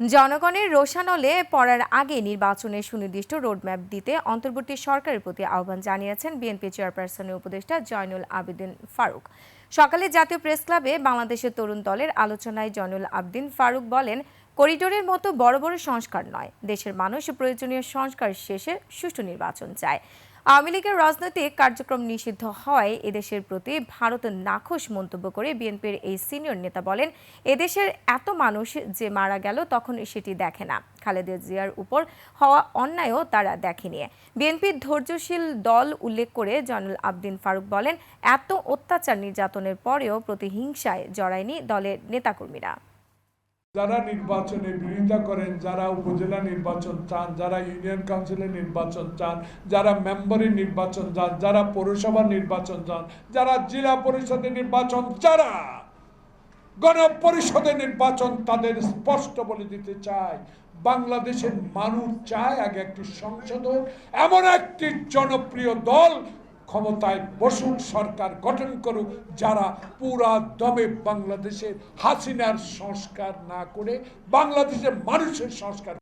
জনগণের রোষানলে পড়ার আগে নির্বাচনের সুনির্দিষ্ট রোডম্যাপ দিতে অন্তর্বর্তী সরকারের প্রতি আহ্বান জানিয়েছেন বিএনপি চেয়ারপারসনের উপদেষ্টা জয়নুল আবেদিন ফারুক। সকালে জাতীয় প্রেস ক্লাবে বাংলাদেশের তরুণ দলের আলোচনায় জয়নুল আবেদিন ফারুক বলেন, করিডোরের মতো বড় বড় সংস্কার নয়, দেশের মানুষ প্রয়োজনীয় সংস্কার শেষে সুষ্ঠু নির্বাচন চায়। আওয়ামী লীগের রাজনৈতিক কার্যক্রম নিষিদ্ধ হওয়ায় এদেশের প্রতি ভারত নাখোশ মন্তব্য করে বিএনপির এই সিনিয়র নেতা বলেন, এদেশের এত মানুষ যে মারা গেল তখন সেটি দেখে না, খালেদা জিয়ার উপর হওয়া অন্যায়ও তারা দেখেনি। বিএনপির ধৈর্যশীল দল উল্লেখ করে জয়নুল আবেদিন ফারুক বলেন, এত অত্যাচার নির্যাতনের পরেও প্রতিহিংসায় জড়ায়নি দলের নেতাকর্মীরা। যারা নির্বাচনে বিরোধিতা করেন, যারা উপজেলা নির্বাচন চান, যারা ইউনিয়ন কাউন্সিলের নির্বাচন চান, যারা মেম্বারের নির্বাচন চান, যারা পৌরসভা নির্বাচন চান, যারা জেলা পরিষদের নির্বাচন, যারা গণপরিষদের নির্বাচন, তাদের স্পষ্ট বলে দিতে চাই, বাংলাদেশের মানুষ চায় আগে একটি সংসদ, এমন একটি জনপ্রিয় দল ক্ষমতায় বসুক, সরকার গঠন করুক, যারা পুরা দমে বাংলাদেশের হাসিনার সংস্কার না করে বাংলাদেশের মানুষের সংস্কার